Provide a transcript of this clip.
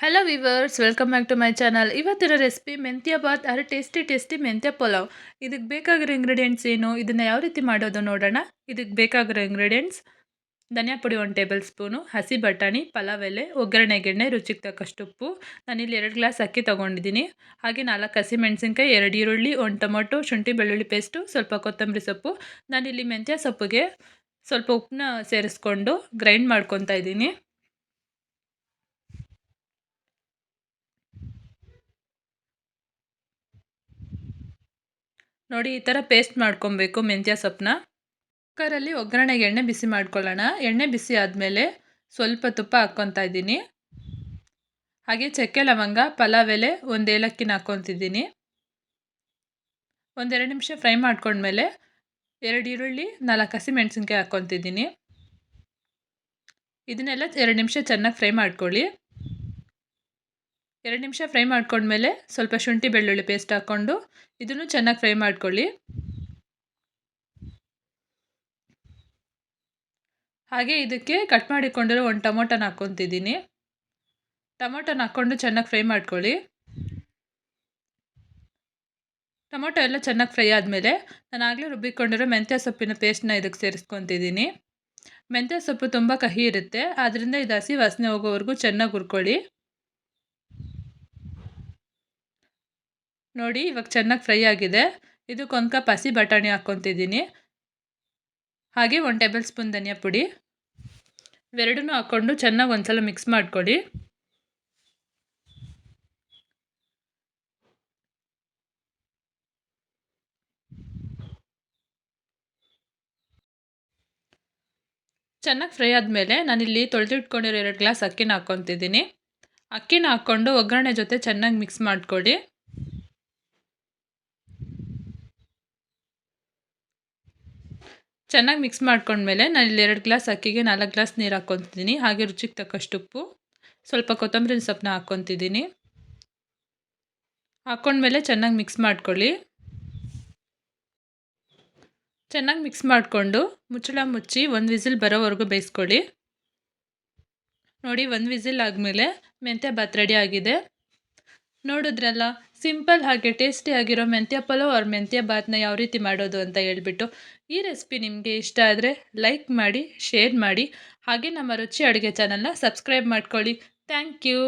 Hello viewers, welcome back to my channel. ಇವತ್ತಿನ recipe ಮೆಂತ್ಯ ಬಾತ್ ಆರ್ ಟೇಸ್ಟಿ ಮೆಂತ್ಯ ಪಲಾವ್. ಇದಕ್ಕೆ ಬೇಕಾಗಿರೋ ಇಂಗ್ರೀಡಿಯೆಂಟ್ಸ್ ಏನು, ಇದನ್ನು ಯಾವ ರೀತಿ ಮಾಡೋದು ನೋಡೋಣ. ಇದಕ್ಕೆ ಬೇಕಾಗಿರೋ ಇಂಗ್ರೀಡಿಯೆಂಟ್ಸ್: ಧನಿಯಾ ಪುಡಿ 1 ಟೇಬಲ್ ಸ್ಪೂನು, ಹಸಿ ಬಟಾಣಿ, ಪಲಾವ್ ಎಲೆ, ಒಗ್ಗರಣೆಗೆಣ್ಣೆ, ರುಚಿಗೆ ತಕ್ಕಷ್ಟು ಉಪ್ಪು. ನಾನಿಲ್ಲಿ 2 ಗ್ಲಾಸ್ ಅಕ್ಕಿ ತೊಗೊಂಡಿದ್ದೀನಿ. ಹಾಗೆ 4 ಹಸಿಮೆಣಸಿನ್ಕಾಯಿ, 2 ಈರುಳ್ಳಿ, 1 ಟೊಮೊಟೊ, ಶುಂಠಿ ಬೆಳ್ಳುಳ್ಳಿ ಪೇಸ್ಟು, ಸ್ವಲ್ಪ ಕೊತ್ತಂಬರಿ ಸೊಪ್ಪು. ನಾನಿಲ್ಲಿ ಮೆಂತ್ಯ ಸೊಪ್ಪಿಗೆ ಸ್ವಲ್ಪ ಉಪ್ಪನ್ನ ಸೇರಿಸ್ಕೊಂಡು ಗ್ರೈಂಡ್ ಮಾಡ್ಕೊತಾ ಇದ್ದೀನಿ. ನೋಡಿ, ಈ ಥರ ಪೇಸ್ಟ್ ಮಾಡ್ಕೊಬೇಕು ಮೆಂತ್ಯ ಸೊಪ್ಪನ್ನ. ಕುಕ್ಕರಲ್ಲಿ ಒಗ್ಗರಣೆಗೆ ಎಣ್ಣೆ ಬಿಸಿ ಮಾಡ್ಕೊಳ್ಳೋಣ. ಎಣ್ಣೆ ಬಿಸಿ ಆದಮೇಲೆ ಸ್ವಲ್ಪ ತುಪ್ಪ ಹಾಕ್ಕೊತಾ ಇದ್ದೀನಿ. ಹಾಗೆ ಚಕ್ಕೆ ಲವಂಗ, ಪಲಾವ್ ಎಲೆ, 1 ಏಲಕ್ಕಿನ ಹಾಕ್ಕೊತಿದ್ದೀನಿ. 1-2 ನಿಮಿಷ ಫ್ರೈ ಮಾಡ್ಕೊಂಡ್ಮೇಲೆ 2 ಈರುಳ್ಳಿ, 4 ಹಸಿಮೆಣಸಿನ್ಕಾಯಿ ಹಾಕ್ಕೊತಿದ್ದೀನಿ. ಇದನ್ನೆಲ್ಲ 2 ನಿಮಿಷ ಚೆನ್ನಾಗಿ ಫ್ರೈ ಮಾಡ್ಕೊಳ್ಳಿ. 2 ನಿಮಿಷ ಫ್ರೈ ಮಾಡ್ಕೊಂಡ್ಮೇಲೆ ಸ್ವಲ್ಪ ಶುಂಠಿ ಬೆಳ್ಳುಳ್ಳಿ ಪೇಸ್ಟ್ ಹಾಕ್ಕೊಂಡು ಇದನ್ನು ಚೆನ್ನಾಗಿ ಫ್ರೈ ಮಾಡ್ಕೊಳ್ಳಿ. ಹಾಗೆ ಇದಕ್ಕೆ ಕಟ್ ಮಾಡಿಕೊಂಡಿರೋ 1 ಟೊಮೊಟೊನ ಹಾಕ್ಕೊತಿದ್ದೀನಿ. ಟೊಮೊಟೊನ ಹಾಕ್ಕೊಂಡು ಚೆನ್ನಾಗಿ ಫ್ರೈ ಮಾಡ್ಕೊಳ್ಳಿ. ಟೊಮೊಟೊ ಎಲ್ಲ ಚೆನ್ನಾಗಿ ಫ್ರೈ ಆದಮೇಲೆ ನಾನು ಆಗಲೇ ರುಬ್ಬಿಕೊಂಡಿರೋ ಮೆಂತ್ಯ ಸೊಪ್ಪಿನ ಪೇಸ್ಟ್ನ ಇದಕ್ಕೆ ಸೇರಿಸ್ಕೊತಿದ್ದೀನಿ. ಮೆಂತ್ಯ ಸೊಪ್ಪು ತುಂಬ ಕಹಿ ಇರುತ್ತೆ, ಆದ್ದರಿಂದ ಇದು ಹಸಿ ವಾಸನೆ ಹೋಗೋವರೆಗೂ ಚೆನ್ನಾಗಿ ಹುರ್ಕೊಳ್ಳಿ. ನೋಡಿ, ಇವಾಗ ಚೆನ್ನಾಗಿ ಫ್ರೈ ಆಗಿದೆ. ಇದಕ್ಕೆ 1 ಕಪ್ ಹಸಿ ಬಟಾಣಿ ಹಾಕ್ಕೊತಿದ್ದೀನಿ. ಹಾಗೆ 1 ಟೇಬಲ್ ಸ್ಪೂನ್ ಧನಿಯಾ ಪುಡಿ. ಇವೆರಡನ್ನೂ ಹಾಕ್ಕೊಂಡು ಚೆನ್ನಾಗಿ ಒಂದ್ಸಲ ಮಿಕ್ಸ್ ಮಾಡ್ಕೊಳ್ಳಿ. ಚೆನ್ನಾಗಿ ಫ್ರೈ ಆದಮೇಲೆ ನಾನಿಲ್ಲಿ ತೊಳೆದಿಟ್ಕೊಂಡಿರೋ 2 ಗ್ಲಾಸ್ ಅಕ್ಕಿನ ಹಾಕ್ಕೊತಿದ್ದೀನಿ. ಅಕ್ಕಿನ ಹಾಕ್ಕೊಂಡು ಒಗ್ಗರಣೆ ಜೊತೆ ಚೆನ್ನಾಗಿ ಮಿಕ್ಸ್ ಮಾಡ್ಕೊಳ್ಳಿ. ಚೆನ್ನಾಗಿ ಮಿಕ್ಸ್ ಮಾಡ್ಕೊಂಡ್ಮೇಲೆ ನಾನಿಲ್ಲಿ 2 ಗ್ಲಾಸ್ ಅಕ್ಕಿಗೆ 4 ಗ್ಲಾಸ್ ನೀರು ಹಾಕ್ಕೊತಿದ್ದೀನಿ. ಹಾಗೆ ರುಚಿಗೆ ತಕ್ಕಷ್ಟು ಉಪ್ಪು, ಸ್ವಲ್ಪ ಕೊತ್ತಂಬರಿ ಸೊಪ್ಪನ್ನ ಹಾಕ್ಕೊತಿದ್ದೀನಿ. ಹಾಕ್ಕೊಂಡ್ಮೇಲೆ ಚೆನ್ನಾಗಿ ಮಿಕ್ಸ್ ಮಾಡ್ಕೊಳ್ಳಿ. ಚೆನ್ನಾಗಿ ಮಿಕ್ಸ್ ಮಾಡಿಕೊಂಡು ಮುಚ್ಚಳ ಮುಚ್ಚಿ 1 ವಿಸಿಲ್ ಬರೋವರೆಗೂ ಬೇಯಿಸ್ಕೊಳ್ಳಿ. ನೋಡಿ, 1 ವಿಸಿಲ್ ಆದಮೇಲೆ ಮೆಂತ್ಯ ಬಾತ್ ರೆಡಿ ಆಗಿದೆ. ನೋಡಿದ್ರಲ್ಲ, ಸಿಂಪಲ್ ಹಾಗೆ ಟೇಸ್ಟಿ ಆಗಿರೋ ಮೆಂತ್ಯ ಪಲಾವ್ ಅವ್ರ ಮೆಂತ್ಯ ಬಾತ್ನ ಯಾವ ರೀತಿ ಮಾಡೋದು ಅಂತ ಹೇಳ್ಬಿಟ್ಟು. ಈ ರೆಸಿಪಿ ನಿಮಗೆ ಇಷ್ಟ ಆದರೆ ಲೈಕ್ ಮಾಡಿ, ಶೇರ್ ಮಾಡಿ, ಹಾಗೆ ನಮ್ಮ ರುಚಿ ಅಡುಗೆ ಚಾನಲ್ನ ಸಬ್ಸ್ಕ್ರೈಬ್ ಮಾಡ್ಕೊಳ್ಳಿ. Thank you.